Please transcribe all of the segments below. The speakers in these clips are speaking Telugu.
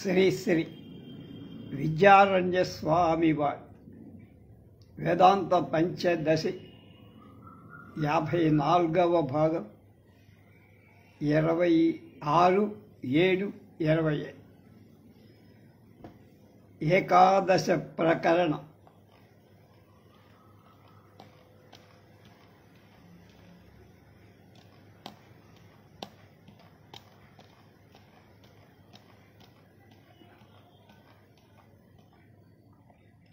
శ్రీ శ్రీ విద్యారణ్య స్వామి వారి వేదాంత పంచదశి 54వ భాగం 26/7/20 ఏకాదశ ప్రకరణం.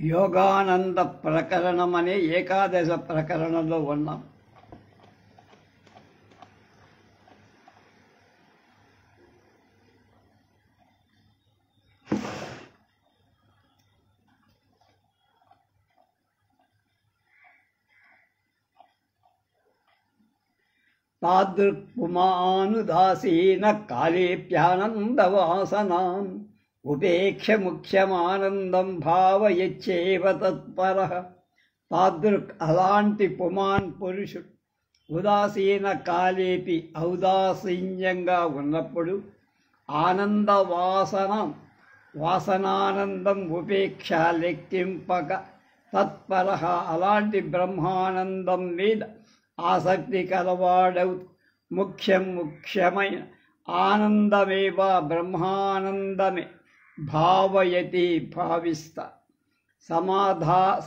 యోగానంద ప్రకరణం అనే ఏకాదశ ప్రకరణంలో ఉన్నాం. తాదృక్పుమానుదాసీన కాళేప్యానందవాసనాం ఉపేక్ష ముఖ్యమానందం భావయచ్చేవ తత్పరః. తాదృక్ అలాంటి పుమాన్ పురుషుడు ఉదాసీన కాలేపి ఔదాసీన్యంగా ఉన్నప్పుడు ఆనంద వాసనానందం ఉపేక్ష లెక్కింపక తత్పరః అలాంటి బ్రహ్మానందం మీద ఆసక్తి కలవాడవు. ముఖ్యమైన ఆనందమేవ బ్రహ్మానందమే భావయతి భావిస్తా.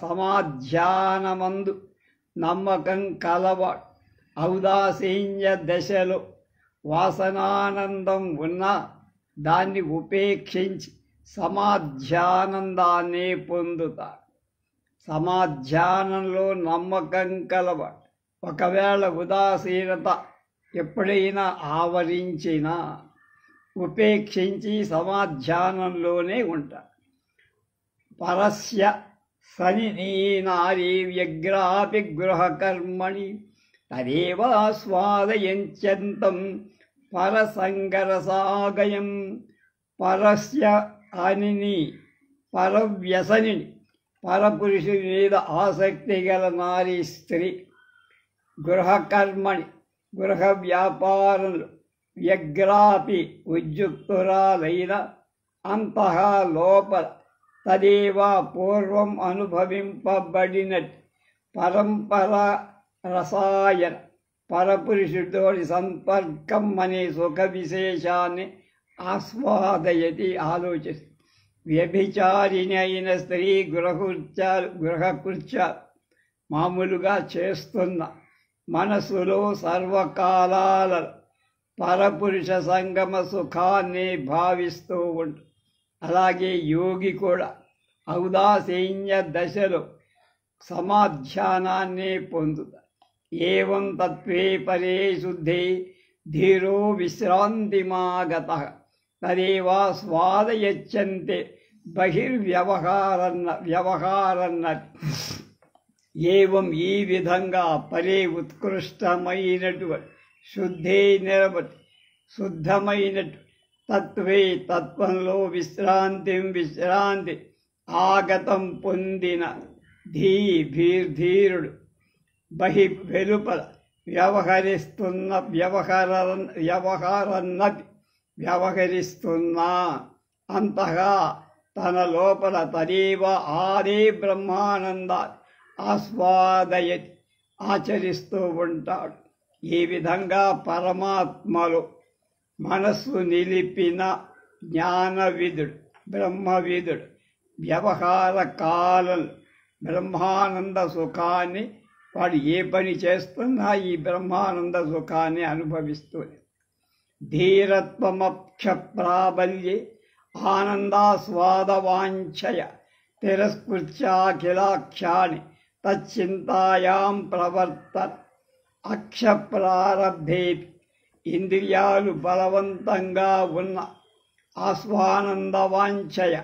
సమాధ్యానమందు నమ్మకం కలవాడు ఔదాసీన్య దశలో వాసనానందం ఉన్నా దాన్ని ఉపేక్షించి సమాధ్యానందాన్ని పొందుతాడు. సమాధ్యానంలో నమ్మకం కలవాడు ఒకవేళ ఉదాసీనత ఎప్పుడైనా ఆవరించినా ఉపేక్షించి సమాధ్యానంలోనే ఉంటాడు. పరస్య సనినారీ వ్యగ్రాపి గృహకర్మణి తదేవాస్వాదయంత్యంతం పరసంగరసాగయం. పరస్య అనిని పరవ్యసనిని పరపురుషుని మీద ఆసక్తి గల నారీ స్త్రీ గృహకర్మణి గృహ వ్యాపారంలో వ్యగ్రాపి ఉద్యుక్తురాలైన అంతః లోపల తదేవ పూర్వం అనుభవింపబడినట్టు పరంపర రసాయన పరపురుషుడితోటి సంపర్కం అనే సుఖ విశేషాన్ని ఆస్వాదయతి ఆలోచిస్తుంది. వ్యభిచారిణి అయిన స్త్రీ గృహకృత్యాలు మామూలుగా చేస్తున్న మనస్సులో సర్వకాలాల పరపురుష సంగమ సుఖాన్ని భావిస్తూ ఉంటుంది. అలాగే యోగి కూడా ఔదాసీన్య దశలో సమాధ్యానాన్ని పొందుతాడు. ఏవం తత్వే పరే శుద్ధే ధీరో విశ్రాంతిమాగతః తదేవా స్వాదయచ్చంతే వ్యవహారన్నది. ఏవం ఈ విధంగా పరే ఉత్కృష్టమైనటువంటి శుద్ధమైనటు తత్వే తత్వంలో విశ్రాంతి ఆగతం పొందిన ధీరుడు వెలుపల వ్యవహరిస్తున్నా అంతగా తన లోపల తదేవ ఆదే బ్రహ్మానంద ఆస్వాదయతి ఆచరిస్తూ ఉంటాడు. ఈ విధంగా పరమాత్మలో మనస్సు నిలిపిన జ్ఞానవిదుడు బ్రహ్మవిదుడు వ్యవహార కాలంలో బ్రహ్మానంద సుఖాన్ని వాడు ఏ పని చేస్తున్నా ఈ బ్రహ్మానంద సుఖాన్ని అనుభవిస్తుంది. ధీరత్వమక్ష ప్రాబల్యే ఆనందాస్వాదవాంఛయ తిరస్కృత్యాఖిలాఖ్యాని తచ్చింతాయాం ప్రవర్తన. అక్షప్రారబ్ధేపి ఇంద్రియాలు బలవంతంగా ఉన్న ఆస్వానందవాంఛయ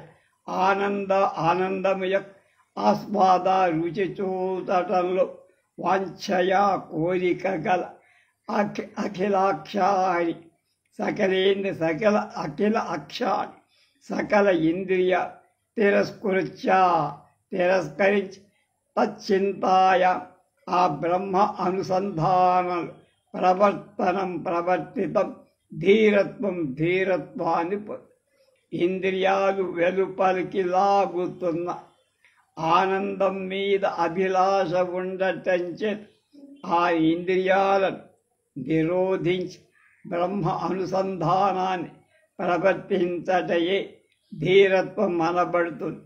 ఆనందము యొక్క ఆస్వాద రుచి చూడటంలో వాంఛయా కోరిక గల అఖిల సకల ఇంద్రియ తిరస్కరించి తచ్చింతాయ ఆ బ్రహ్మ అనుసంధానం ప్రవర్తితం ధీరత్వాన్ని ఇంద్రియాలు వెలుపలికి లాగుతున్న ఆనందం మీద అభిలాష ఉండటం చేత ఆ ఇంద్రియాలను నిరోధించి బ్రహ్మ అనుసంధానాన్ని ప్రవర్తించటయే ధీరత్వం అనబడుతుంది.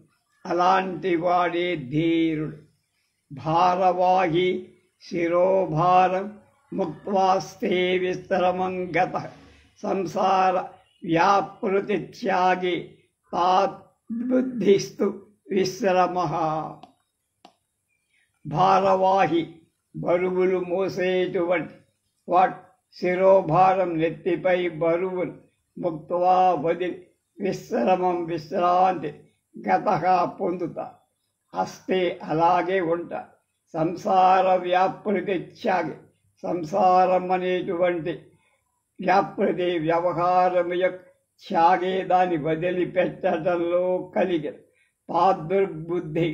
అలాంటి వాడే ధీరుడు. భారవాహి శిరోభారం ముక్త్వాస్తే విశ్రమం గతః సంసార వ్యాపృతి త్యాగి తాద్బుద్ధిస్తు విశ్రమః. భారవాహి బరువులు మోసేటువంటి వాట్ శిరోభారం నెత్తిపై బరువులు ముక్త్వా వదిలి విశ్రమం విశ్రాంతి గతగా పొందుతా. అస్తే అలాగే ఉంటా. సంసార వ్యాపృతి త్యాగి సంసారం అనేటువంటి వ్యాపృతి వ్యవహారం యొక్క త్యాగే దాన్ని వదిలిపెట్టడంలో కలిగిన తాదృగ్బుద్ధి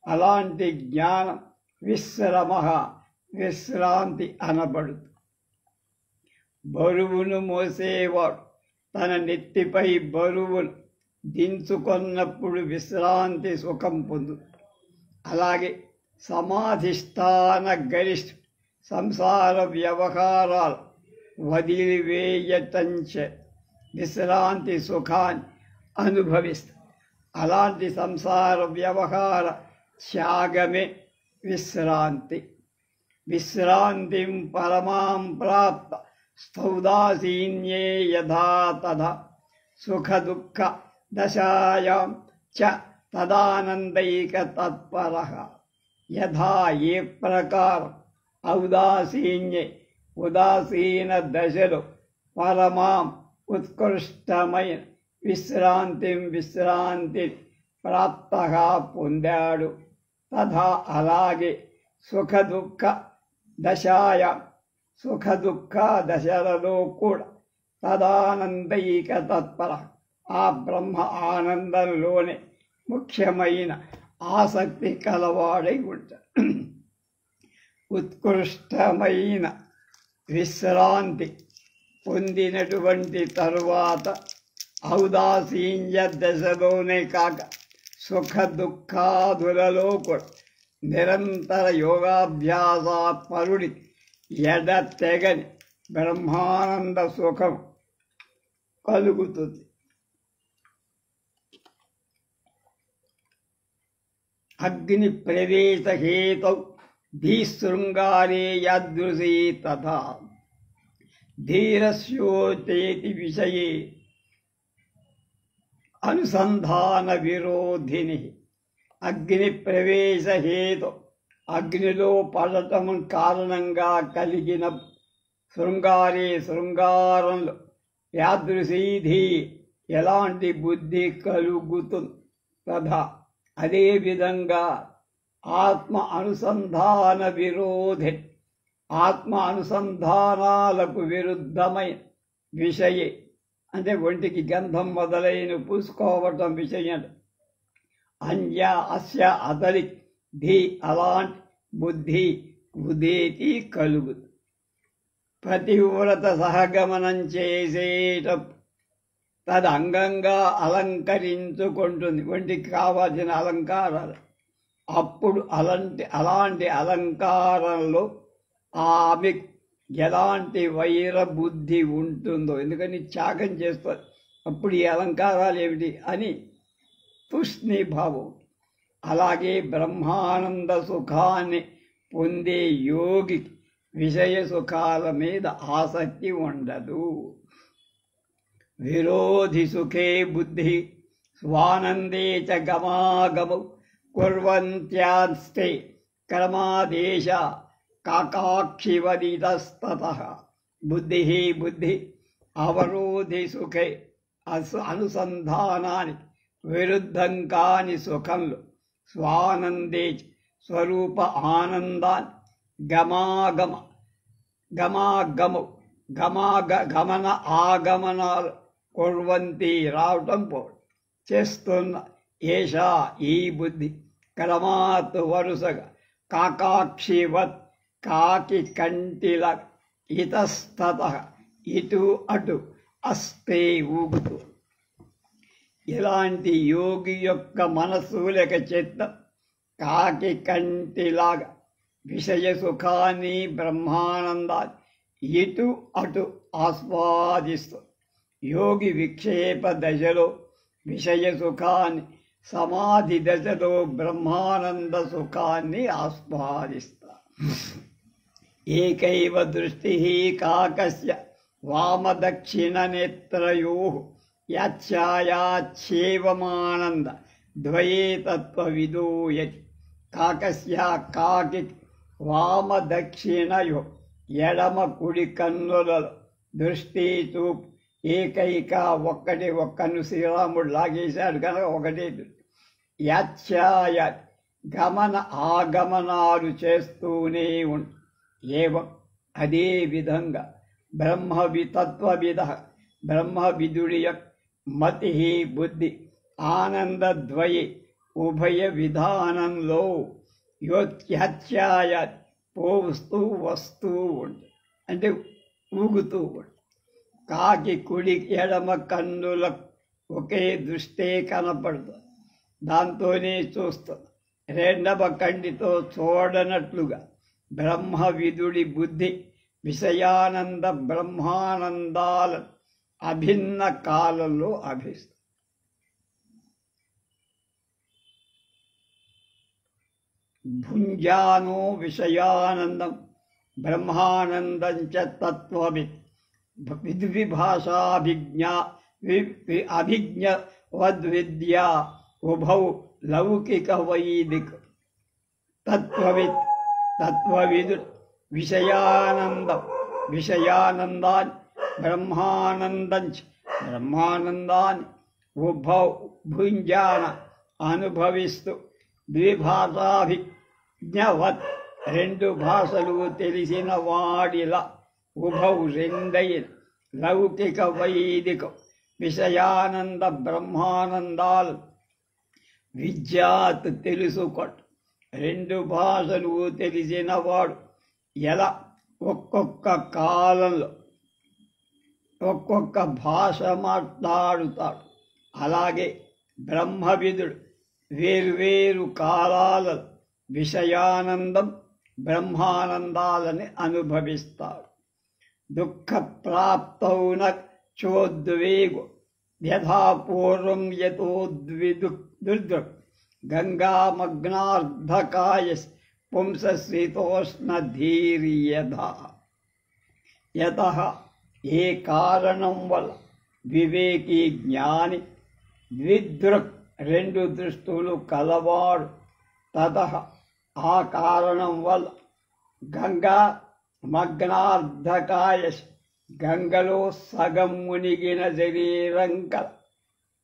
అలాంటి జ్ఞానం విశ్రమ విశ్రాంతి అనబడుతుంది. బరువును మోసేవాడు తన నెత్తిపై బరువును దించుకున్నప్పుడు విశ్రాంతి సుఖం పొందుతాడు. అలాగే సమాధిష్టాన గరిష్ఠ సంసార వ్యవహారాలు వదిలివేయటంచే విశ్రాంతి సుఖాన్ని అనుభవిస్తాడు. అలాంటి సంసార వ్యవహార త్యాగమే విశ్రాంతి. విశ్రాంతిం పరమాం ప్రాప్త స్థౌదాసీన్యే యథా తథా సుఖ దుఃఖ దశాయాం చ తదానందైక తత్పరః. యథా ఏ ప్రకారం ఔదాసీన్యే ఉదాసీన దశలో పరమాం ఉత్కృష్టమైన విశ్రాంతి ప్రాప్తగా పొందాడు. తథా అలాగే సుఖ దుఃఖ దశలలో కూడా తదానందైక తత్పర ఆ బ్రహ్మ ఆనందంలోనే ముఖ్యమైన ఆసక్తి కలవాడై ఉంటాడు. ఉత్కృష్టమైన విశ్రాంతి పొందినటువంటి తరువాత ఔదాసీన్య దశలోనే కాక సుఖ దుఃఖాదులలో కూడా నిరంతర యోగాభ్యాస పరుడి ఎడతెగని బ్రహ్మానంద సుఖం కలుగుతుంది. అగ్ని ప్రవేశ హేతౌ ధీశృంగారే యాదృశీ తథా ధీరస్యోచేతి విషయే అనుసంధాన విరోధిని. అగ్ని ప్రవేశ హేతు అగ్నిలో పడటం కారణంగా కలిగిన శృంగారంలో యాదృశీధి ఎలాంటి బుద్ధి కలుగుతుంది. తథా అదేవిధంగా ఆత్మ అనుసంధాన విరోధి ఆత్మ అనుసంధానాలకు విరుద్ధమైన విషయే అంటే ఒంటికి గంధం మొదలైన పూసుకోవటం విషయం అన్య అస్య అతడి ధీ అలాంటి బుద్ధి ఉదేతి కలుగుతుంది. ప్రతివ్రత సహగమనం చేసేటప్పుడు తదంగంగా అలంకరించుకుంటుంది ఒంటికి కావాల్సిన అలంకారాలు. అప్పుడు అలాంటి అలంకారంలో ఆమె ఎలాంటి వైర బుద్ధి ఉంటుందో, ఎందుకని త్యాగం చేస్తారు. అప్పుడు ఈ అలంకారాలు ఏమిటి అని తూష్ణీభావం. అలాగే బ్రహ్మానంద సుఖాన్ని పొందే యోగి విషయ సుఖాల మీద ఆసక్తి ఉండదు. విరోధి సుఖే బుద్ధి స్వానందే చ గమాగమౌ కుర్వంత్యాస్తే క్రమాదేశ కాకాక్షివదితస్తతః. బుద్ధి అవరోధి సుఖే అనుసంధానానికి విరుద్ధం కాని సుఖంలో స్వానందే స్వరూప ఆనందాన్ని గమన ఆగమనాలు కుర్వంతి రావటం పోవడం చేస్తున్న ఏషా ఈ బుద్ధి క్రమాత్ వరుసగా కాకాక్షివత్ కాకి కంటిల ఇతస్తత ఇటు అటు అస్తే ఊగుతూ ఇలాంటి యోగి యొక్క మనస్సు లేక చిత్తం కాకి కంటిలాగా విషయ సుఖాన్ని బ్రహ్మానందాన్ని ఇటు అటు ఆస్వాదిస్తూ యోగి విక్షేప దశలో విషయ సుఖాన్ని, సమాధి దశలో బ్రహ్మానంద సుఖాన్ని ఆస్వాదిస్తారు. ఏకైవ దృష్టి కాకస్య వామదక్షిణనేత్రయోః యాచ్ఛాయాచ్ఛేవమానంద ద్వయే తత్వవిదో యతి. కాకస్య కాకి వామదక్షిణయో ఎడమ కుడి కన్నులలో దృష్టి చూపు ఏకైక ఒక్కటి, ఒక్కను శ్రీరాముడు లాగేశాడు కనుక ఒకటే దృష్టి. యాచ్ఛాయ గమన ఆగమనాలు చేస్తూనే ఉండు. ఏవం అదే విధంగా బ్రహ్మవితత్వవిద బ్రహ్మవిదుడి యొక్క మతి బుద్ధి ఆనందద్వయే ఉభయ విధానంలో యోత్యాయ పోస్తూ వస్తూ ఉంటుంది, అంటే ఊగుతూ ఉంటుంది. కాకి కుడి ఎడమ కన్నుల ఒకే దృష్టే కనపడుతుంది, దాంతోనే చూస్తుంది. రెండవ కంటితో చూడనట్లుగా బ్రహ్మవిదుడి బుద్ధి విషయానంద బ్రహ్మానందాల అభిన్న కాలంలో అభిస్తుంది. భుంజానో విషయానందం బ్రహ్మానందం చ తత్వవిత్ విద్విభాషాభిజ్ఞా అభిజ్ఞవద్విద్యా ఉభౌ లౌకిక వైదిక. తత్వవిత్ తత్వవిదు విషయానందం విషయానందాన్ని బ్రహ్మానందంచ బ్రహ్మానందాన్ని ఉభౌ భుంజాన అనుభవిస్తూ ద్విభాషాభిజ్ఞవత్ రెండు భాషలు తెలిసిన వాడిలా ఉభౌ రెండైన లౌకిక వైదిక విషయానంద బ్రహ్మానందాలు విద్యాత్ తెలుసుకోండి. రెండు భాషలు తెలిసిన వాడు ఎలా ఒక్కొక్క కాలంలో ఒక్కొక్క భాష మాట్లాడుతాడు, అలాగే బ్రహ్మవిదుడు వేర్వేరు కాలాలలో విషయానందం బ్రహ్మానందాలని అనుభవిస్తాడు. దుఃఖప్రాప్తౌ న చోద్వేగో యథా పూర్వం యతోద్విదుర్దృక్ గంగామగ్నార్ధకాయ పుంసశీతోష్ణధీర్యథా. యతః ఏ కారణం వల్ల వివేకీ జ్ఞాని ద్విదృక్ రెండు దృష్టులు కలవాడు, తతః ఆ కారణం వల్ల గంగా మగ్నార్ధకాయ గంగలో సగం మునిగిన శరీరం కల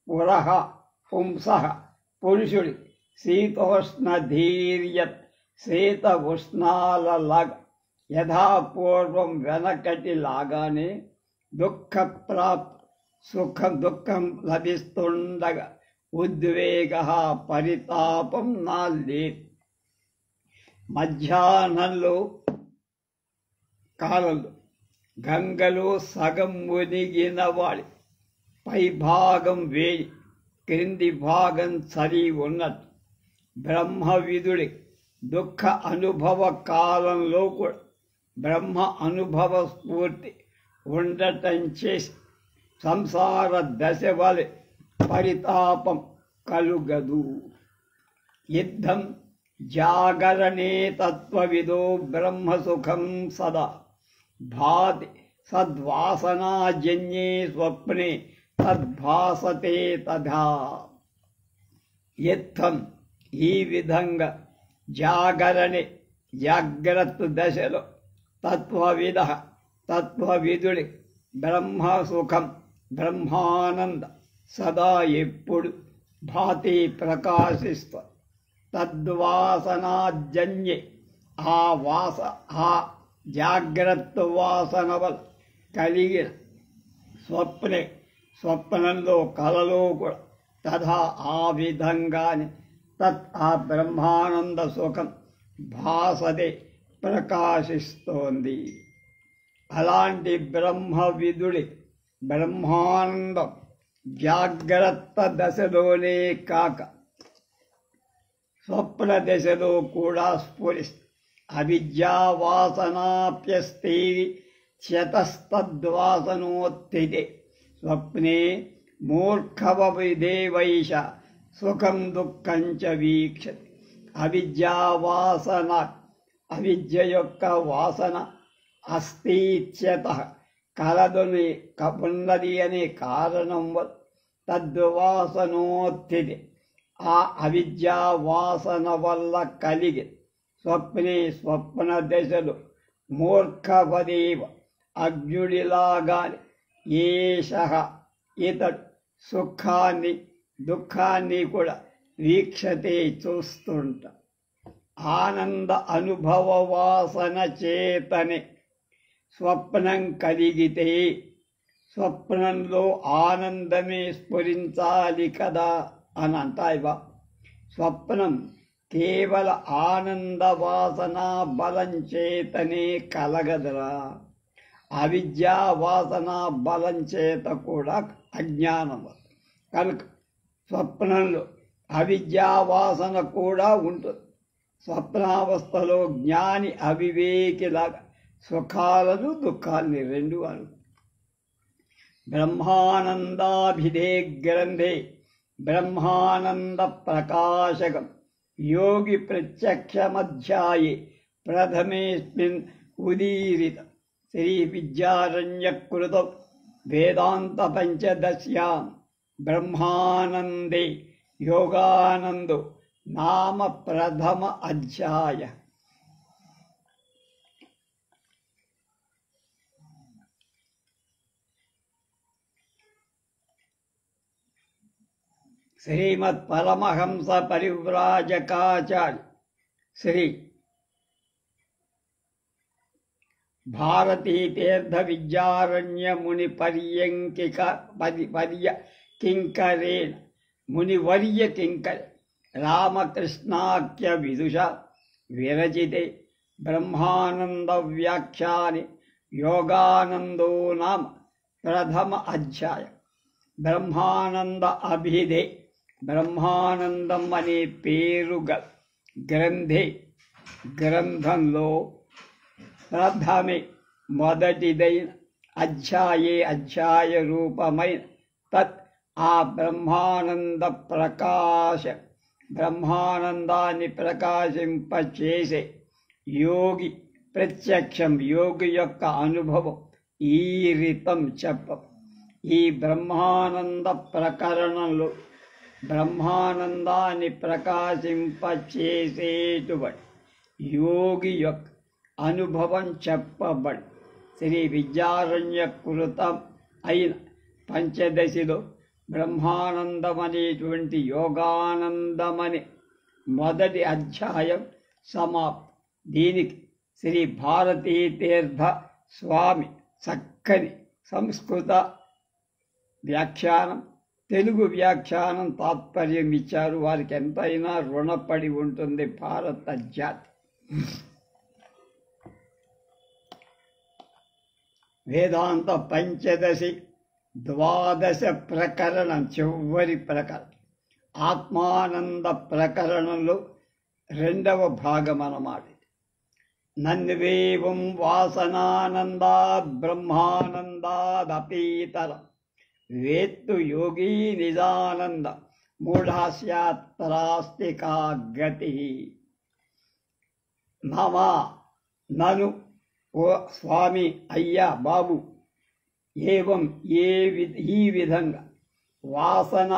పురః పుంసః పురుషుడి శీతోష్ణధీర్యత్ శీత ఉష్ణాలలాగా యథాపూర్వం వెనకటి లాగానే దుఃఖం లభిస్తుండగా ఉద్వేగ పరితాపం నా లేదు. మధ్యాహ్నంలో కాలంలో గంగలో సగం మునిగిన వాడి పై భాగం వేడి క్రింది భాగం చలి ఉన్నట్టు బ్రహ్మవిదుడి దుఃఖ అనుభవ కాలంలో కూడా బ్రహ్మ అనుభవ స్ఫూర్తి ఉండటం చేసి సంసార దశ వలె పరితాపం కలుగదు. యుద్ధం జాగరణే తత్వవిదో బ్రహ్మసుఖం సదా భాతి సద్వాసనాజన్యే స్వప్నే తద్భాసతే తథా. యుద్ధం ఈ విధంగా జాగరణే జాగ్రత్త దశలో తత్వవిదుడి బ్రహ్మసుఖం బ్రహ్మానంద సదా ఎప్పుడు భాతి ప్రకాశిస్తూ తద్వాసనాజన్యే ఆ జాగ్రత్త వాసన వల్ల కలిగిన స్వప్నంలో కలలో కూడా తథా ఆ విధంగానే ఆ బ్రహ్మానంద సుఖం భాసదే ప్రకాశిస్తోంది. అలాంటి బ్రహ్మవిదుడి బ్రహ్మానందం జాగ్రత్త దశలోనే కాక స్వప్న దశలో కూడా స్ఫురిస్తుంది. అవిద్యావాసనాప్యస్తే క్షతస్తద్వాసనోత్థితే స్వప్నే మూర్ఖవవిదేవైష సుఖం దుఃఖం చ వీక్షతి. అవిద్యావాసన, అవిద్య యొక్క వాసన, అస్థిత్యత కలదుని ఉన్నది అనే కారణం వల్ల తద్వాసనోత్థితే ఆ అవిద్యా వాసన వల్ల కలిగి స్వప్నే స్వప్న దశలో మూర్ఖవదేవ అజ్ఞుడిలాగానే ఏష ఇతడు సుఖాన్ని దుఃఖాన్ని కూడా వీక్షతే చూస్తుంట. ఆనంద అనుభవ వాసన చేతనే స్వప్నం కలిగితే స్వప్నంలో ఆనందమే స్ఫురించాలి కదా అని అంటాయివా. స్వప్నం కేవల ఆనంద వాసన బలం చేతనే కలగదురా. అవిద్యా వాసన బలం చేత కూడా అజ్ఞానం కనుక స్వప్నంలో అవిద్యా వాసన కూడా ఉంటుంది. స్వప్నావస్థలో జ్ఞాని అవివేకిలాగా సుఖాలను దుఃఖాలని రెండు అను. బ్రహ్మానందాభిధే గ్రంథే బ్రహ్మానంద ప్రకాశకం యోగి ప్రత్యక్షమధ్యాయే ప్రథమేస్మిన్ ఉదీరిత శ్రీ విద్యారణ్యకృతం వేదాంత పంచదశ్యాం బ్రహ్మానందే యోగానందో నామ ప్రథమ అధ్యాయ. శ్రీమత్ పరమహంస పరివ్రాజకాచార్య శ్రీ భారతీ తీర్థ విద్యారణ్య ముని కింకరేణ మునివర్య కింకర రామకృష్ణాఖ్య విదుష విరచితే బ్రహ్మానంద వ్యాఖ్యాని యోగానందో నామ ప్రథమ అధ్యాయ. బ్రహ్మానంద అభిధే బ్రహ్మానందం అనే పేరు గల గ్రంథే గ్రంథంలో ప్రథమే మొదటిదైన అధ్యాయే అధ్యాయ రూపమైన తత్ ఆ బ్రహ్మానంద ప్రకాశ బ్రహ్మానందాన్ని ప్రకాశింపచేసే యోగి ప్రత్యక్షం యోగి యొక్క అనుభవం ఈ రీతం చెప్పం. ఈ బ్రహ్మానంద ప్రకరణంలో బ్రహ్మానందాన్ని ప్రకాశింపచేసేటువంటి యోగి యొక్క అనుభవం చెప్పబడి శ్రీ విద్యారణ్యకృతం అయిన పంచదశిలో బ్రహ్మానందమనేటువంటి యోగానందమనే మొదటి అధ్యాయం సమాప్తి. దీనికి శ్రీ భారతీ తీర్థ స్వామి చక్కని సంస్కృత వ్యాఖ్యానం తెలుగు వ్యాఖ్యానం తాత్పర్యం ఇచ్చారు. వారికి ఎంతైనా రుణపడి ఉంటుంది భారత జాతి. వేదాంత పంచదశి ద్వాదశ ప్రకరణం చివరి ప్రకరణం ఆత్మానంద ప్రకరణంలో రెండవ భాగం అన్నమాట. నన్వేవం వాసనానందాద్ బ్రహ్మానందాదపీతరం వేత్తు యోగీ నిజానంద మూఢాస్యాత్రాస్తికా గతి. మమా నను ఓ స్వామి అయ్యా బాబు ఏవం ఈ విధంగా వాసన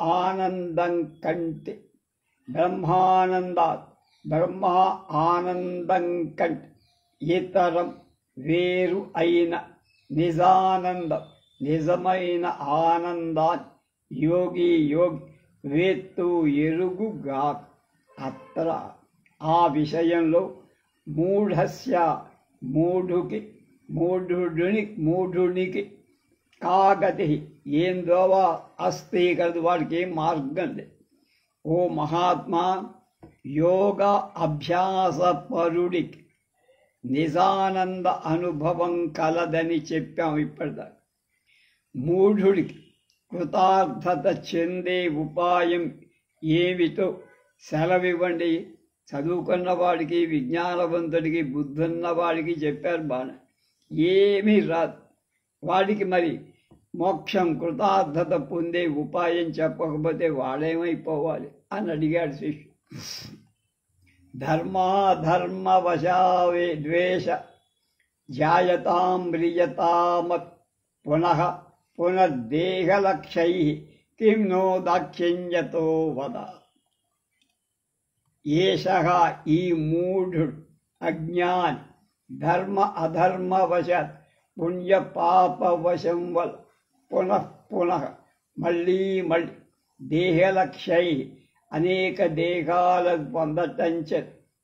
ఆనందం కంటే బ్రహ్మానందాత్ బ్రహ్మ ఆనందం కంటే ఇతరం వేరు అయిన నిజానందం నిజమైన ఆనందాన్ని యోగి వేత్తు ఎరుగుగా. అత్ర ఆ విషయంలో మూఢునికి కాగతి ఏం దోవ అస్తి కలదు, వాడికి ఏం మార్గం లేదు. ఓ మహాత్మా, యోగ అభ్యాస పరుడికి నిజానంద అనుభవం కలదని చెప్పాం ఇప్పటిదాకా. మూఢుడికి కృతార్థత చెందే ఉపాయం ఏమిటో సెలవివ్వండి. చదువుకున్న వాడికి, విజ్ఞానవంతుడికి, బుద్ధున్న వాడికి చెప్పారు బాగా. ఏమీ రాదు వాడికి. మరి మోక్షం, కృతార్థత పొందే ఉపాయం చెప్పకపోతే వాడేమైపోవాలి అని అడిగాడు శిష్యుడు. ధర్మాధర్మవశావే ద్వేష జాయతాం మ్రియతామత్ పునః పునర్దేహలక్షై కిం నో దాక్షిణ్యతో వద. ఏషః ఈ మూఢుడు అజ్ఞాని ధర్మ అధర్మవశాత్ పుణ్య పాపవశం వల్ల పునః పునః మళ్ళీ మళ్ళీ దేహలక్షై అనేక దేహాలను పొందటంచే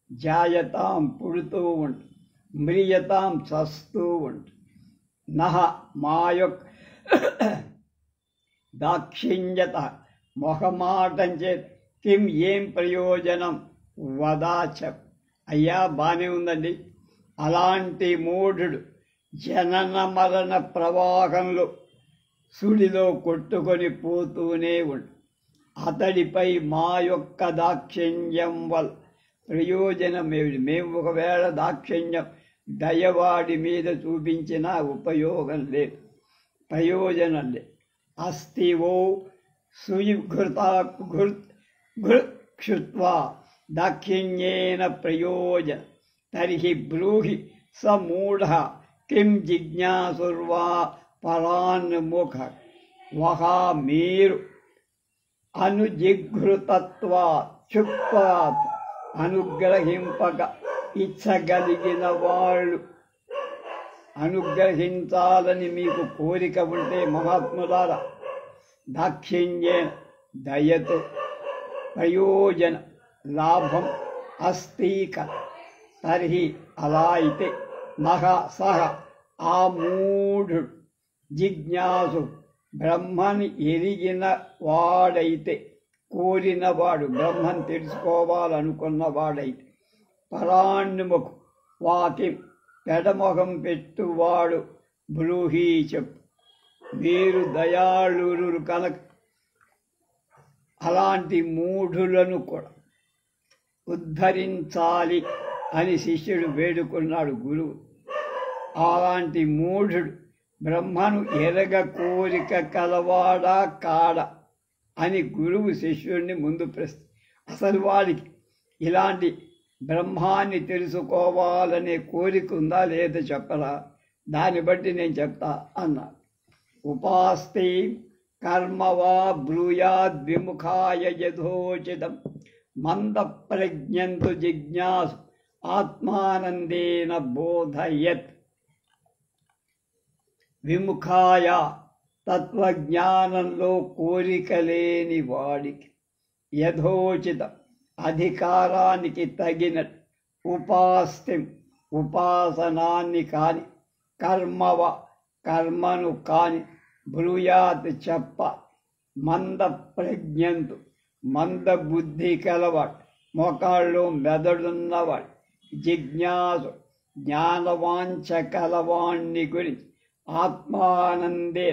జాయతాం పుడుతూ ఉంటుంది, మ్రియతాం చస్తూ ఉంటుంది. నహ మా యొక్క దాక్షిణ్యత మొహమాటం చేత కిం ఏం ప్రయోజనం వదాచ. అయ్యా బానే ఉందండి. అలాంటి మూఢుడు జనన మరణ ప్రవాహంలో సుడిలో కొట్టుకొని పోతూనే ఉండు. అతడిపై మా యొక్క దాక్షిణ్యం వల్ల ప్రయోజనం ఏమిటి? మేము ఒకవేళ దాక్షిణ్యం దయవాడి మీద చూపించినా ఉపయోగం లేదు, ప్రయోజనం లేదు. అస్తివో సుయుఘృక్షుత్వా దాక్షిణ్యేన ప్రయోజన తర్హి బ్రూహి స మూఢ కిం జిజ్ఞాసుర్వా పరాన్ముఖ. వహా మీరు అనుజిఘృతత్వాత్ క్షుత్వాత్ అనుగ్రహింపక ఇచ్చగలిగిన వాళ్ళు, అనుగ్రహించాలని మీకు కోరిక ఉంటే మహాత్ములారా, దాక్షిణ్యేన దయతో ప్రయోజన లాభం అస్తీక తర్హి అలా అయితే నహ సహ ఆ మూఢుడు జిజ్ఞాసు బ్రహ్మని ఎరిగిన వాడైతే, కోరినవాడు, బ్రహ్మని తెలుసుకోవాలనుకున్నవాడైతే, పరాన్ముఖు వాకి పెడమొహం పెట్టువాడు బ్రూహీ చెప్పు. మీరు దయాళురు కనుక అలాంటి మూఢులను కూడా ఉద్ధరించాలి అని శిష్యుడు వేడుకున్నాడు గురువు. అలాంటి మూఢుడు బ్రహ్మను ఎరగ కోరిక కలవాడా కాడా అని గురువు శిష్యుడిని ముందు ప్రశ్న. అసలు వాడికి ఇలాంటి బ్రహ్మాన్ని తెలుసుకోవాలనే కోరిక ఉందా లేదా చెప్పరా, దాన్ని బట్టి నేను చెప్తా అన్నా. ఉపాస్తే కర్మవా బ్రూయాద్ విముఖాయ యథోచితం మంద ప్రజ్ఞంతు జిజ్ఞాసు ఆత్మానందేన బోధయత్. విముఖాయ తత్వజ్ఞానంలో కోరిక లేని వాడికి యథోచితం అధికారానికి తగినట్టు ఉపాస్తిం ఉపాసనాన్ని కాని, కర్మవ కర్మను కాని, బ్రూయాత్ చెప్ప, మంద ప్రజ్ఞంతు మంద బుద్ధి కలవాడు, మొకాళ్ళు మెదడున్నవాడు, జిజ్ఞాసు జ్ఞానవాంఛ కలవాణ్ణి గురించి ఆత్మానందే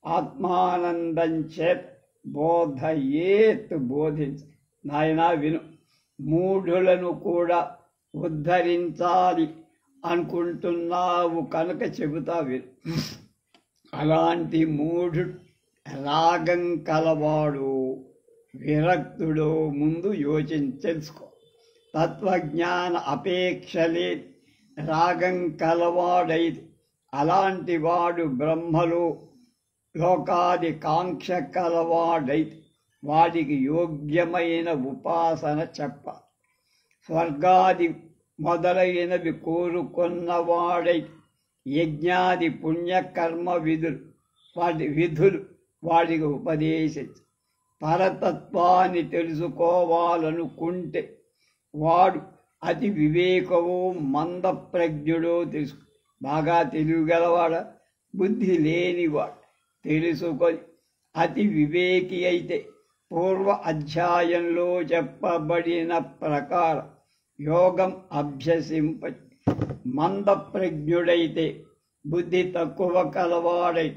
ఆత్మానందం చేత బోధయేత్ బోధించు. నాయనా విను, మూఢులను కూడా ఉద్ధరించాలి అనుకుంటున్నావు కనుక చెబుతా విను. అలాంటి మూఢుడు రాగం కలవాడు, విరక్తుడు ముందు తెలుసుకో. తత్వజ్ఞాన అపేక్ష లేదు, రాగం కలవాడైతే అలాంటి వాడు బ్రహ్మలో లోకాది కాంక్ష కలవాడైతే వాడికి యోగ్యమైన ఉపాసన చెప్ప. స్వర్గాది మొదలైనవి కోరుకున్నవాడైతే యజ్ఞాది పుణ్యకర్మ విధులు వాడికి ఉపదేశించు. పరతత్వాన్ని తెలుసుకోవాలనుకుంటే వాడు అతి వివేకమో మంద ప్రజ్ఞుడో తెలుసుకో. బాగా తెలియగలవాడ, బుద్ధి లేనివాడు తెలుసుకొని అతి వివేకి అయితే పూర్వ అధ్యాయంలో చెప్పబడిన ప్రకారం యోగం అభ్యసింప. మంద ప్రజ్ఞుడైతే, బుద్ధి తక్కువ కలవాడై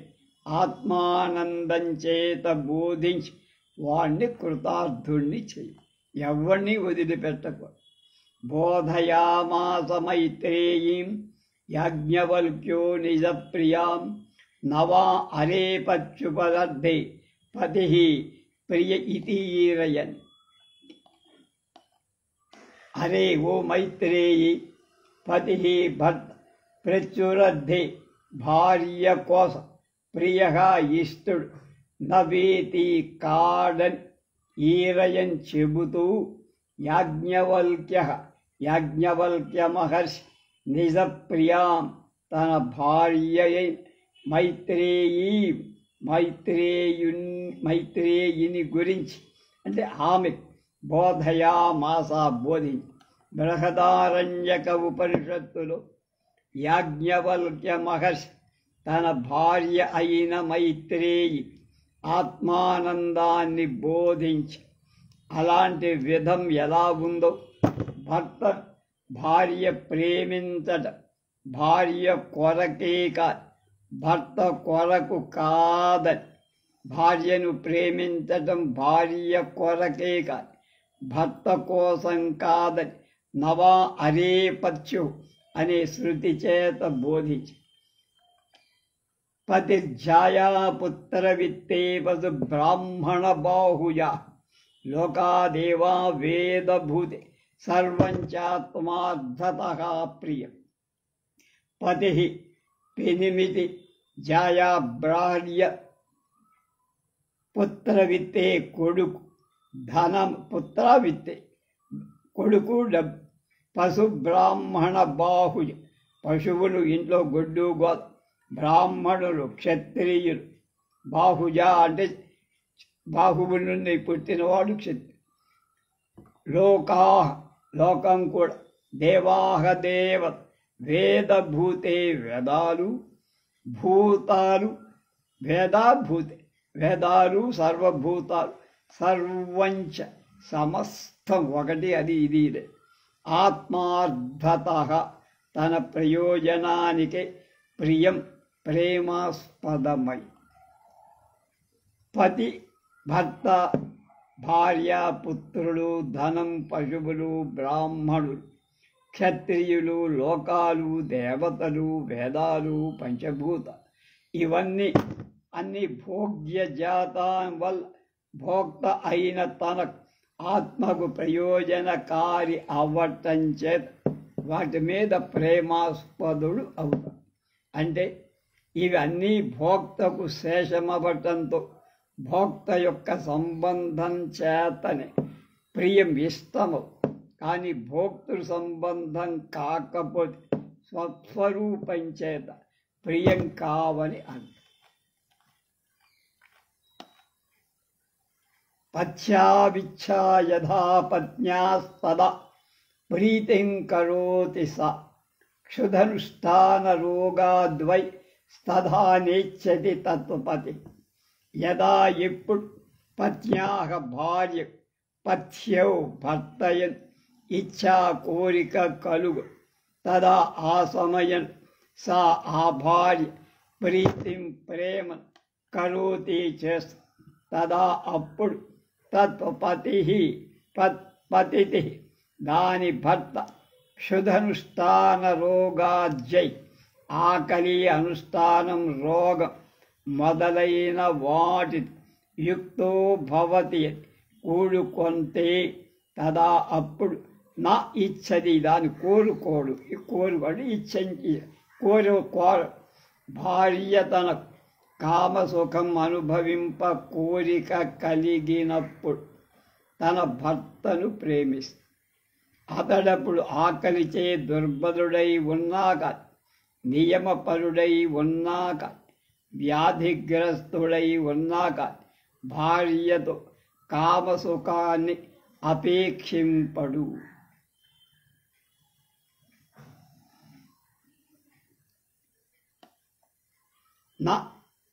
ఆత్మానందం చేత బోధించి వాణ్ణి కృతార్థుణ్ణి చెయ్యి. ఎవరిని వదిలిపెట్టకూడదు. బోధయామాస మైత్రేయీం యాజ్ఞవల్క్యో నిజప్రియాం నవా అరేపచ్యుపదర్థే పతి ప్రియ ఇతీరయన్. అరే ఓ మైత్రేయి, పతి భర్త ప్రచురద్ధే భార్య కోసం ప్రియగా ఇష్టుడు నవేతి కాడన్ ఈరయన్ చెబుతూ యాజ్ఞవల్క్య మహర్షి నిజ ప్రియాం తన భార్య మైత్రేయుని గురించి అంటే ఆమె బోధయామాస బోధించి. బృహదారణ్యక ఉపనిషత్తులో యాజ్ఞవల్క్య మహర్షి తన భార్య అయిన మైత్రేయి ఆత్మానందాన్ని బోధించి అలాంటి విధం ఎలా ఉందో భర్త భార్య ప్రేమించటం భార్య కొరకే కాదు, భర్త కొరకు కాదని. భార్యను ప్రేమించటం భార్య కొరకే కాదు, భర్త కోసం కాదని నవా అరేపత్యు అనే శృతి చేత బోధించి. పతిర్జాయా పుత్ర విత్తే పశు బ్రాహ్మణ బాహుజా లోకాదేవా వేదభూతే సర్వం చాత్మార్థతః ప్రియం. పతి పెనిమిటి జాయా భార్య పుత్ర విత్తే కొడుకు ధనం పుత్ర విత్తే కొడుకు డబ్బు పశు బ్రాహ్మణ బాహుజ పశువులు ఇంట్లో గొడ్డు గోద బ్రాహ్మణులు క్షత్రియులు బాహుజ అంటే బాహువుల నుండి పుట్టినవాడు క్షత్రి. లోకం కూడా దేవాహ దేవత వేదభూతే వేదాలు భూతాలు వేదాభూతే వేదాలు సర్వభూతాలు సర్వంచ సమస్తం ఒకటి అది ఇది ఆత్మార్థత తన ప్రయోజనానికి ప్రియం ప్రేమాస్పదమై. పతి భర్త భార్య పుత్రులు ధనం పశువులు బ్రాహ్మణులు క్షత్రియులు లోకాలు దేవతలు వేదాలు పంచభూత ఇవన్నీ అన్ని భోగ్య జాతం వల్ల భోక్త అయిన తన ఆత్మకు ప్రయోజనకారి అవ్వటం చేత వాటి మీద ప్రేమాస్పదుడు అవుతాడు. అంటే ఇవన్నీ భోక్తకు శేషమవ్వటంతో భోక్త యొక్క సంబంధం చేతనే ప్రియం ఇష్టము. కానీ భోక్తృ సంబంధం కాకపోతే స్వస్వరూపం చేత ప్రియం కావని అంట. పశ్చావిచ్ఛా యథా పత్న్యాస్తదా ప్రీతిం కరోతి స క్షుధనుష్ఠాన రోగాద్వై స్తథా నేచ్చతి తత్వపతి. యదా ఎప్పుడు పత్న్యాహ భార్య పథ్యౌ భర్తయన్ ఇచ్ఛా కోరిక కలుగు తదా ఆ సమయం సా ఆ భార్య ప్రీతిం ప్రేమ కరోతి చేస్త తదా అప్పుడు తత్వపతి పతి దాని భర్త క్షుధనుష్ఠాన రోగాజ్జై ఆకలి అనుష్ఠానం రోగం మొదలైన వాటి యుక్తో భవతి కూడుకొంతే తదా అప్పుడు నా ఇచ్చది దాని కోరుకోడు ఇచ్చంచి కోరు భార్య తన కామసుఖం అనుభవింప కోరిక కలిగినప్పుడు తన భర్తను ప్రేమిస్తుంది. అతడప్పుడు ఆకలిచే దుర్బలుడై ఉన్నాక నియమపరుడై ఉన్నాక వ్యాధిగ్రస్తుడై ఉన్నాక భార్యతో కామసుఖాన్ని అపేక్షింపడు. నా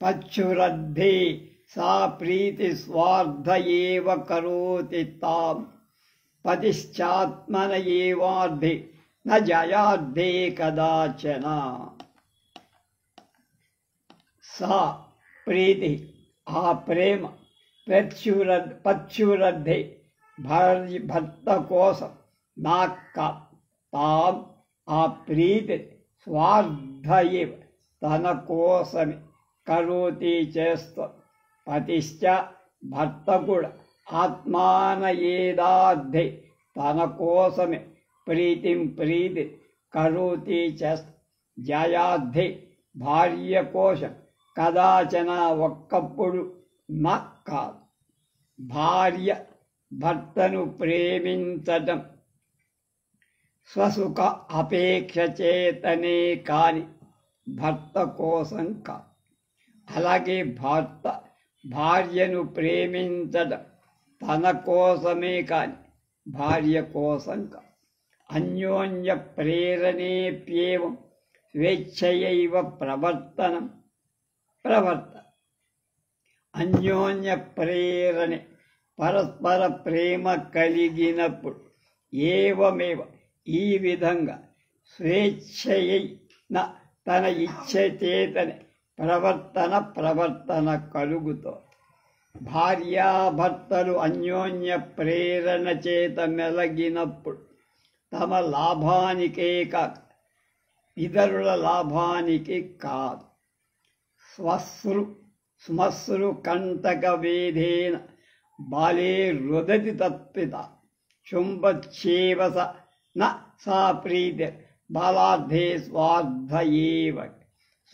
పచ్చురద్ధే సా ప్రీతి స్వార్థ ఏవ కరోతి తాం పతిశ్చాత్మన ఏవార్థే న జయార్థే కదాచన. సా ప్రీతి ఆ ప్రేమ ప్రత్యురద్ధి భర్త కోసం నాక్క తాం ఆ ప్రీతి స్వార్థయే తన కోసమే కరోతి చేస్తూ పతిశ్చ భర్త కూడా ఆత్మాన ఏదార్థే తన కోసమే ప్రీతి కరోతి చేస్త జయార్థే భార్య కోసం కదాచన ఒక్కప్పుడు నా కాదు. భార్య భర్తను ప్రేమించటం స్వసుఖ అపేక్ష చేతనే కాని భర్త కోసం కాదు. అలాగే భర్త భార్యను ప్రేమించడం తన కోసమే కాని భార్య కోసం కాదు. అన్యోన్య ప్రేరణేప్యేవం స్వేచ్ఛయైవ ప్రవర్త అన్యోన్య ప్రేరణే పరస్పర ప్రేమ కలిగినప్పుడు ఏవమేవ ఈ విధంగా స్వేచ్ఛయైన తన ఇచ్ఛ చేతనే ప్రవర్తన కలుగుతో భార్యాభర్తలు అన్యోన్య ప్రేరణ చేత మెలగినప్పుడు తమ లాభానికే కాక ఇతరుల లాభానికి కాదు. శ్మశ్రు కంటక వేధేన బాలే రుదతి తత్పిత చుంబచ్చేవస న సా ప్రీతి బాలార్థే స్వార్థ ఏవ.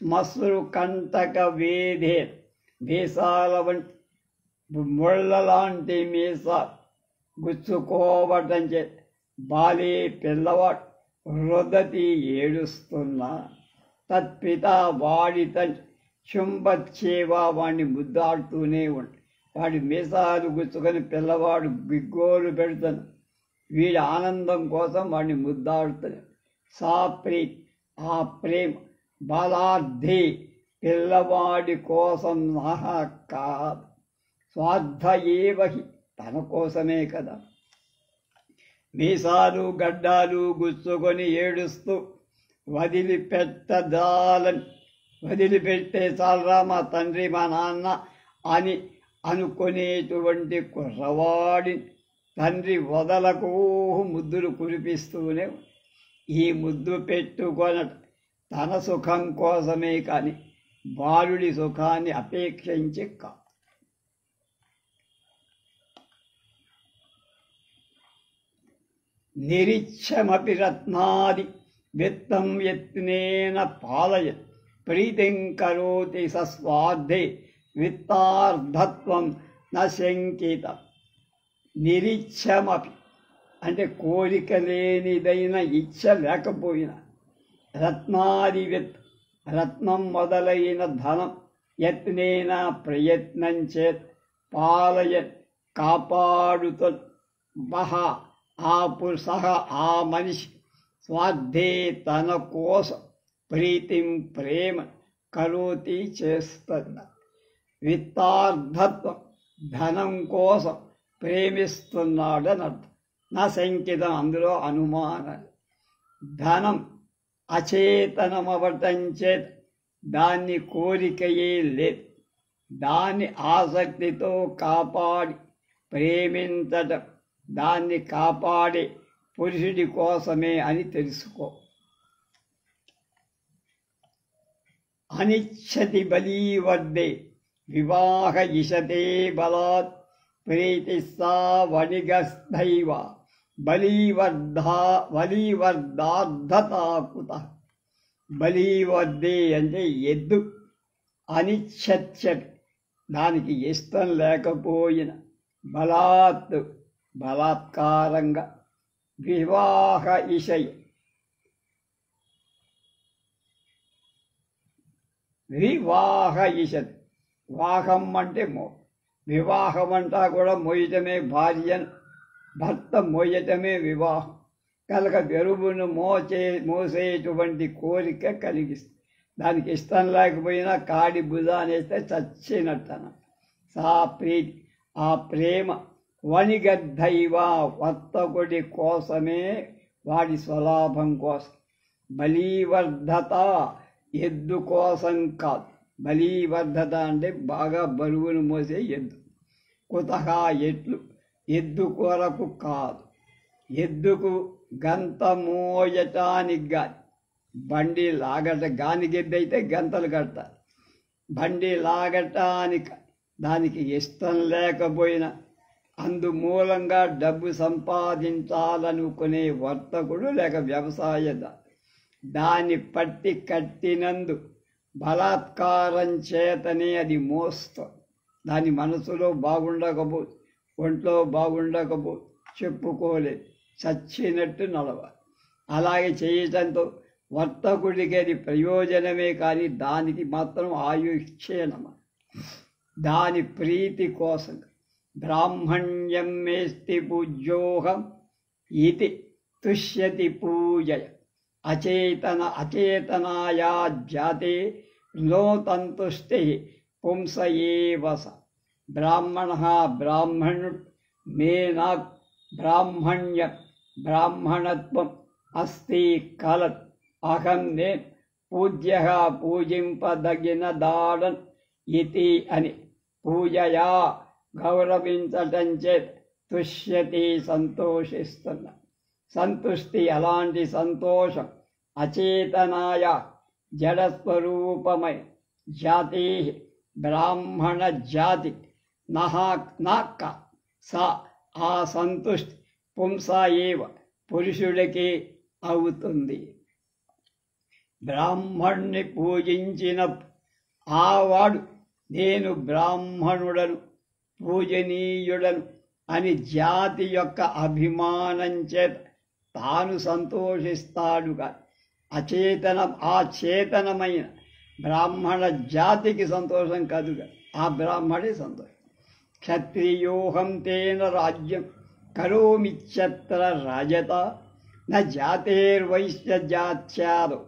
శ్మశ్రు కంటక వేధే మీసాల వంటి ముళ్ళ లాంటి మీసాలు గుచ్చుకోవటం చే బాలే పిల్లవాడు రుదతి ఏడుస్తున్నా తత్పిత వాడి తండ్రి చుంబచ్చేవా వాడిని ముద్దాడుతూనే ఉంటాడు. వాడి మీసాలు గుచ్చుకొని పిల్లవాడు బిగ్గోలు పెడుతాను. వీడి ఆనందం కోసం వాడిని ముద్దాడుతాడు. సా ప్రీతి ఆ ప్రేమ బాలార్థే పిల్లవాడి కోసం మహా కాదు. స్వార్థ ఏవహి తన కోసమే కదా. మీసాలు గడ్డాలు గుచ్చుకొని ఏడుస్తూ వదిలిపెట్టే చాలరా మా తండ్రి మా నాన్న అని అనుకునేటువంటి కుర్రవాడి తండ్రి వదలకు ముద్దులు కురిపిస్తూనే ఈ ముద్దు పెట్టుకొనట తన సుఖం కోసమే కానీ బాలుడి సుఖాన్ని అపేక్షించి కాదు. నిరీక్షమపి రత్నాది విత్తం యత్నేన పాలయత్ ప్రీతిం కరోతి సస్వార్థే విత్తార్థత్వం న శంకిత. నిరీక్షమపి అంటే కోరిక లేనిదైన ఇచ్ఛ లేకపోయినా రత్నాది విత్ రత్నం మొదలైన ధనం యత్నేన ప్రయత్నం చేత్ పాలయత్ కాపాడుతో ఆ మనిషి స్వార్థే తన కోసం ప్రీతిం ప్రేమ కరోతి చేస్తున్న. విత్తార్థత్వం ధనం కోసం ప్రేమిస్తున్నాడని అర్థం. నా సంకేతం అందులో అనుమానం. ధనం అచేతనమవటం చేత దాన్ని కోరికయే లేదు. దాన్ని ఆసక్తితో కాపాడి ప్రేమించటం దాన్ని కాపాడే పురుషుడి కోసమే అని తెలుసుకో. అనిచ్చతి బలీవర్దే వివాహ ఇషతే బలాత్ ప్రీతిస్సా వణిగస్థైవ బలీవర్ధార్థతాకుత. బలీవర్దే అంటే ఎద్దు. అనిచ్చతి దానికి ఇష్టం లేకపోయిన బలాత్కారంగా వివాహ ఇషయ వివాహం అంటే వివాహం అంటా కూడా మోయటమే భార్యను భర్త మోయటమే వివాహం. కనుక వెరువును మోసేటువంటి కోరిక కలిగిస్తుంది. దానికి ఇష్టం లేకపోయినా కాడి భుజానేస్తే చచ్చినట్టన. సా ప్రీతి ఆ ప్రేమ వణిగద్ధైవ వర్తకుడి కోసమే వాడి స్వలాభం కోసం. బలీవర్ధత ఎద్దు కోసం కాదు. బలీవర్ధత అంటే బాగా బరువును మోసే ఎద్దు. కుతహా ఎట్లు, ఎద్దు కొరకు కాదు. ఎద్దుకు గంత మోయటానికి గాని, బండి గానికి ఎద్దైతే గంతలు కడతారు. బండి లాగటానికి దానికి ఇష్టం లేకపోయినా అందుమూలంగా డబ్బు సంపాదించాలనుకునే వర్తకుడు లేక వ్యవసాయదారు దాన్ని పట్టి కట్టినందు బలాత్కారం చేతనే అది మోస్తుంది. దాని మనసులో బాగుండకపోతే, ఒంట్లో బాగుండకపోతే చెప్పుకోలేదు, చచ్చినట్టు నడవాలి. అలాగే చేయటంతో వర్తకుడికి అది ప్రయోజనమే కానీ దానికి మాత్రం ఆయుక్షేణమ. దాని ప్రీతి కోసం బ్రాహ్మణ్యం మేస్తి పూజ్యోహం ఇది తుష్యతి పూజయ అచేతనాయా జాతే నోతంతుష్టి పుంసయేవస. బ్రాహ్మణుడు మేనా బ్రాహ్మణత్వం అస్తి కలత్. అహం నేను పూజ్య పూజింపదగిన దాడన్ ఇతి అని పూజయా గౌరవించటం చేత తుష్యతి సంతోషిస్తున్నా. సంతుష్టి అలాంటి సంతోషం అచేతనాయ జడస్వరూపమై జాతి బ్రాహ్మణ జాతి నాక్క సా ఆ సంతుష్టి పుంస ఏవ పురుషుడికి అవుతుంది. బ్రాహ్మణ్ణి పూజించిన ఆవాడు నేను బ్రాహ్మణుడను పూజనీయుడను అని జాతి యొక్క అభిమానం చేత తాను సంతోషిస్తాడుగా ఆ చేతనమైన బ్రాహ్మణ జాతికి సంతోషం కాదుగా, ఆ బ్రాహ్మడే సంతోషం. క్షత్రియోహం తేన రాజ్యం కరోమిత్యత్ర రాజత న జాతేర్వైశ్య జాత్యాదో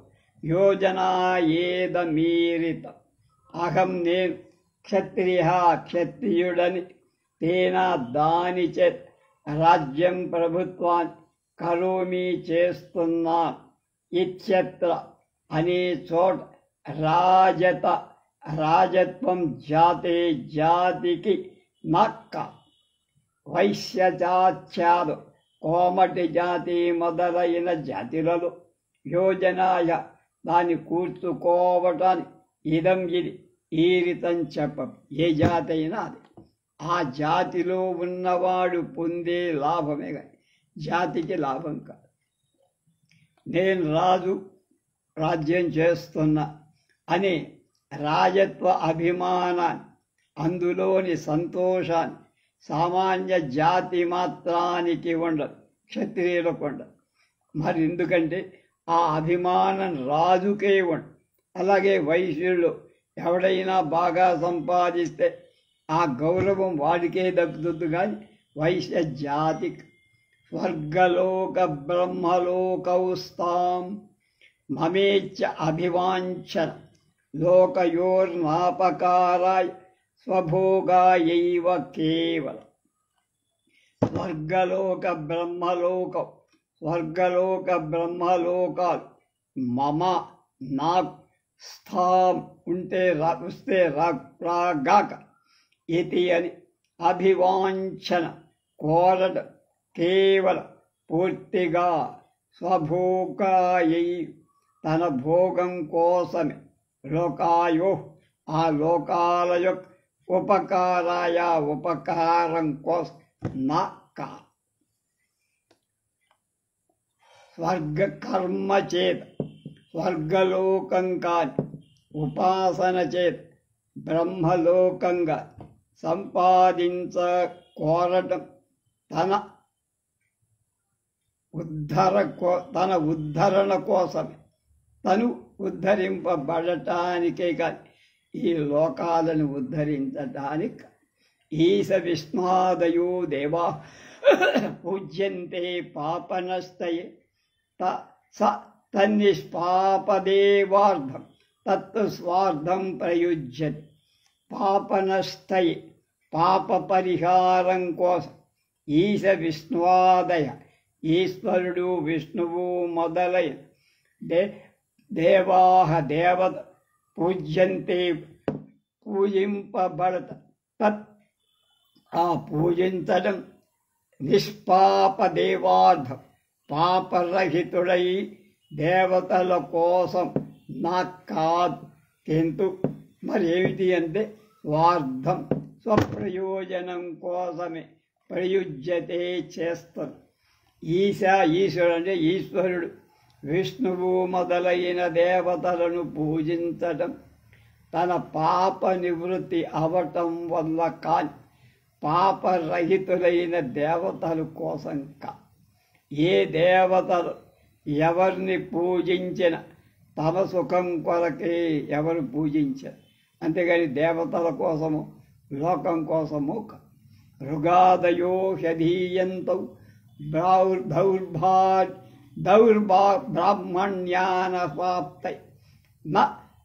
యోజనాయేదమీరిత. అహం నేను క్షత్రియుడని తేనా దాని చేత రాజ్యం ప్రభుత్వాన్ని కరోమి చేస్తున్నా. ఇత్యత్ర అనే చోట రాజత్వం జాతికి నక్క. వైశ్యజాత్యాదు కోమటి జాతి మొదలైన జాతిలలో యోజనాయ దాన్ని కూర్చుకోవటానికి ఇది ఈ రీతం చెప్పం. ఏ జాతి అయినా అది ఆ జాతిలో ఉన్నవాడు పొందే లాభమే కానీ జాతికి లాభం కాదు. నేను రాజ్యం చేస్తున్నా అనే రాజత్వ అభిమానాన్ని, అందులోని సంతోషాన్ని సామాన్య జాతి మాత్రానికి ఉండదు, క్షత్రియులకు ఉండదు. మరి ఎందుకంటే ఆ అభిమానం రాజుకే ఉండదు. అలాగే వైశ్యులు ఎవడైనా బాగా సంపాదిస్తే ఆ గౌరవం వాడికే దక్కుతుంది కానీ వైశ్య జాతికి. స్వర్గలోక బ్రహ్మలోకౌస్తాం మమేచ్చ అభివాంఛన లోకయోర్నాపకారాయ స్వభోగాయైవ కేవలం. స్వర్గలోక బ్రహ్మలోకాలు మమ నాకు స్థాం వస్తే రాగాక ఇది అని అభివాంఛన కోరడం కేవలం పూర్తిగా స్వభోగాయై తన భోగం కోసమే లోకాయో ఆ లోకాల యొక్క ఉపకారం కోసం నా కా. స్వర్గకర్మ చేత స్వర్గలోకం కాని ఉపాసన చేత బ్రహ్మలోకంగా కోరటం తన ఉద్ధరణ కోసమే, తను ఉద్ధరింపబడటానికే కాని ఈ లోకాలను ఉద్ధరించటానికి. ఈశ విష్ణాదయో దేవా పూజ్యంతే పాపనస్తయే తన్నిష్పాపదేవార్థం తత్తు స్వార్థం ప్రయుజ్యతి. పాపనస్తయే పాప పరిహారం కోసం ఈశ విష్ణువాదయ ఈశ్వరుడు విష్ణువు మొదలైన దేవత పూజ్యంతే పూజింపబడత తత్ ఆ పూజించడం నిష్పాప దేవార్థం పాపరహితుడై దేవతల కోసం నాకు కాదు కింటు మరి ఏమిటి అంటే స్వార్థం స్వప్రయోజనం కోసమే ప్రయుజ్యతే చేస్తాను. ఈశ్వరుడు అంటే ఈశ్వరుడు విష్ణువు మొదలైన దేవతలను పూజించడం తన పాప నివృత్తి అవటం వల్ల కాని పాపరహితులైన దేవతల కోసం ఏ దేవతలు ఎవరిని పూజించిన తమ సుఖం కొరకే ఎవరు పూజించారు, అంతేగాని దేవతల కోసము లోకం కోసము. ఋగాదయో హ్యధీయంతౌ బ్రాహ్మణ్యానపాప్తై న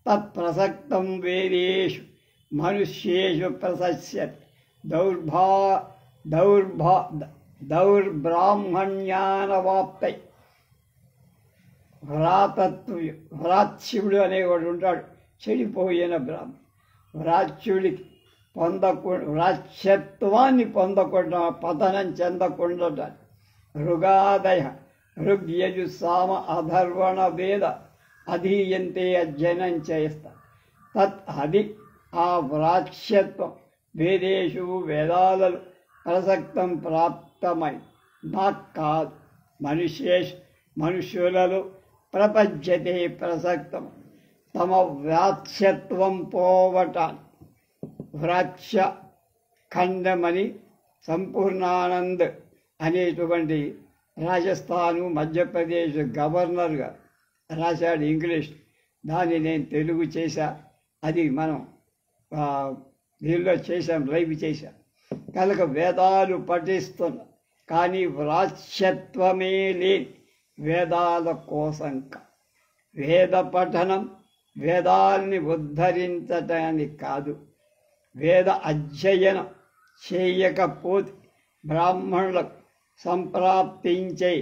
తత్ప్రసక్తం వేదేషు మనుష్యేషు ప్రశస్యతి దౌర్బ్రాహ్మణ్యానవాప్తై. వ్రాత్స్యుడు అనేవాడు ఉంటాడు, చెడిపోయిన బ్రాహ్మణుడు. వ్రాత్స్యుడికి వ్రాత్స్యత్వాన్ని పొందకుండా పతనం చెందకుండా ఋగాదయ ఋగ్యజు సామ అధర్వణ వేద అధీయంతే అధ్యయనం చేస్తారు. తత్ అది ఆ వ్రాత్స్యత్వం వేదేషు వేదాలలో ప్రసక్తం ప్రాప్తమై నాకు కాదు మనుష్యులలో ప్రపంచతే ప్రసక్తం తమ వ్రాత్స్యత్వం పోవటాన్ని. వ్రాత్స్య ఖండమని సంపూర్ణానంద్ అనేటువంటి రాజస్థాను మధ్యప్రదేశ్ గవర్నర్గా రాశాడు ఇంగ్లీష్. దాన్ని నేను తెలుగు చేశా, అది మనం దీనిలో చేశాం, లైవ్ చేశాం. కనుక వేదాలు పఠిస్తున్నా కానీ వ్రాత్స్యత్వమే లేని వేదాల కోసం వేద పఠనం వేదాల్ని ఉద్ధరించటానికి కాదు. వేద అధ్యయనం చేయకపోతే బ్రాహ్మణులకు సంప్రాప్తించే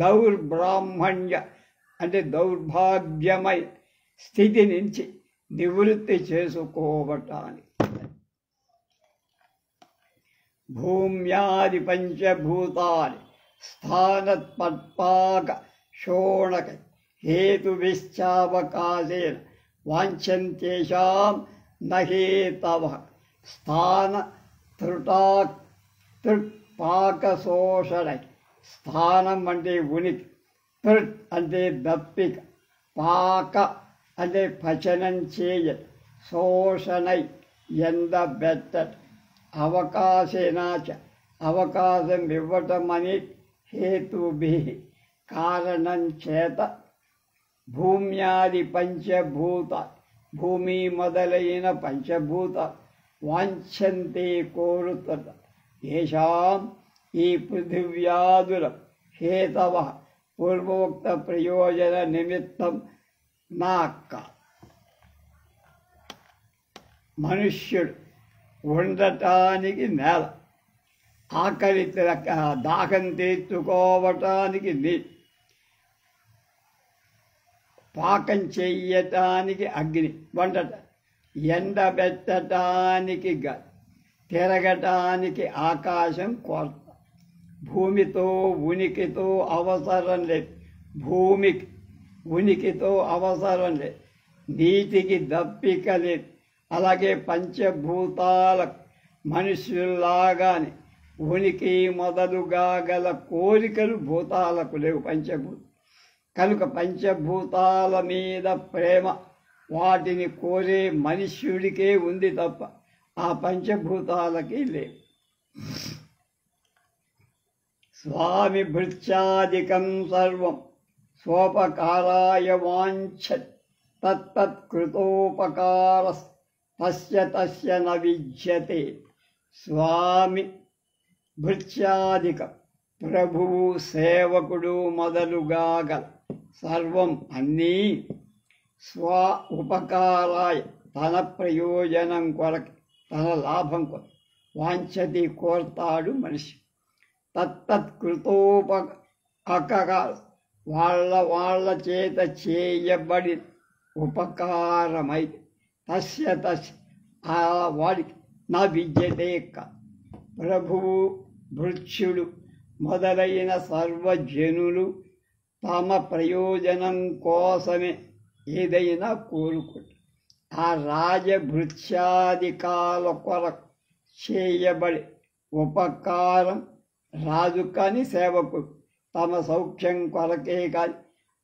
దౌర్బ్రాహ్మణ్య అంటే దౌర్భాగ్యమై స్థితి నుంచి నివృత్తి చేసుకోవటానికి. భూమ్యాది పంచభూతాని స్థానత్పట్పాక శోణక హేతువిశ్చావకాశేన వాంఛంత్యేషాం నహేతవః. స్థాన తృట్పాకశోషణై. స్థానం అంటే ఉనికి, తృట్ అంటే దప్పిక, పాక అంటే పచనం చేయట, శోషణై ఎండబెట్టట, అవకాశేనాచ అవకాశం ఇవ్వటమని హేతుభి కారణం చేత భూమ్యాది పంచభూత భూమి మొదలైన పంచభూత వాంఛంతే కోరుతట. ఏషాం ఈ పృథివ్యాదుల హేతవ పూర్వోక్త ప్రయోజన నిమిత్తం నాక్క. మనుష్యుడు ఉండటానికి నేల, ఆకలి దాహం తీర్చుకోవటానికి నీరు, పాకం చెయ్యటానికి అగ్ని వండట, ఎండబెట్టడానికి గాలి, తిరగటానికి ఆకాశం కోరత. భూమితో ఉనికితో అవసరం లేదు, భూమికి ఉనికితో అవసరం లేదు, నీటికి దప్పిక లేదు. అలాగే పంచభూతాలకు మనుషుల్లాగానే ఉనికి మొదలుగా గల కోరికలు భూతాలకు లేవు. కనుక పంచభూతాల మీద ప్రేమ వాటిని కోరే మనుష్యుడికే ఉంది తప్ప ఆ పంచభూతాలకి లేవు. స్వామి భృత్యాదికం సర్వం స్వోపకారాయ వాంఛత్ తత్తత్కృతోపకార తస్య తస్య న విద్యతే. స్వామి భృత్యాదికం ప్రభువు సేవకుడు మొదలుగా గల సర్వం అన్నీ స్వ ఉపకారాయ తన ప్రయోజనం కొరకు తన లాభం కొరకు వాంఛతి కోర్తాడు మనిషి. తత్తత్కృతోపకార వాళ్ళ చేత చేయబడి ఉపకారమై తస్య తస్య ఆ వాడికి నా విద్యతే ప్రభువు భృత్యుడు మొదలైన సర్వజనులు తమ ప్రయోజనం కోసమే ఏదైనా కోరుకుంటారు. ఆ రాజభృత్యాధికాల కొరకు చేయబడే ఉపకారం రాజు కాని సేవకుడు తమ సౌఖ్యం కొరకే కాని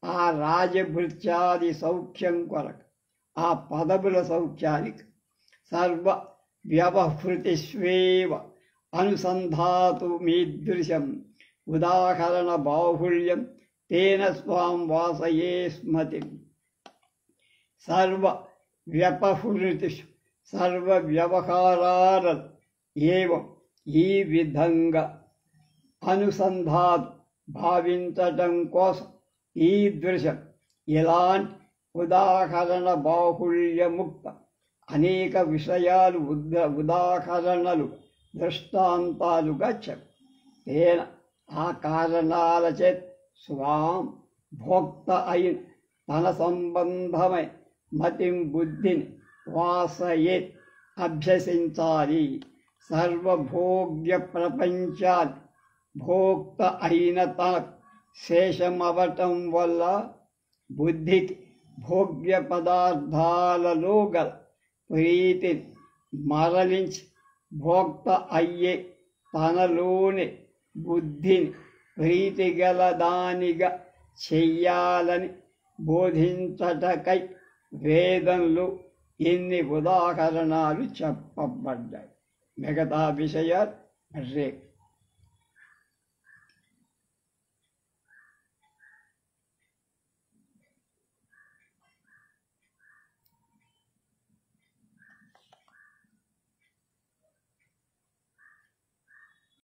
ఆ రాజభృత్యాది సౌఖ్యం కొరకు ఆ పదవుల సౌఖ్యానికి సర్వ వ్యవహృతిష్వేవ అనుసంధాతు మీదృశం ఉదాహరణ బాహుళ్యం తేన స్వాం వాసయే స్మతి. సర్వ వ్యపహృతిషు సర్వ వ్యవహారాలను ఏవం ఈ విధంగా అనుసంధాతు భావించటం కోసం ఈ దృశ్యం ఇలాంటి ఉదాహరణ బాహుళ్యముక్త అనేక విషయాలు ఉదాహరణలు దృష్టాంతాలుగా తేన ఆ కారణాల చేత స్వాం భోక్త అయిన తన సంబంధమై మతిం బుద్ధిని వాసయేత్ అభ్యసించాలి. సర్వభోగ్య ప్రపంచాన్ని భోక్త అయిన తనకు శేషమవటం వల్ల బుద్ధికి భోగ్య పదార్థాలలో గల ప్రీతిని మరలించి భోక్త అయ్యే తనలోని బుద్ధిని ప్రీతి గల దానిగా చెయ్యాలని బోధించటకై వేదంలో ఎన్ని ఉదాహరణలు చెప్పబడ్డాయి. మిగతా విషయాలు రేపు.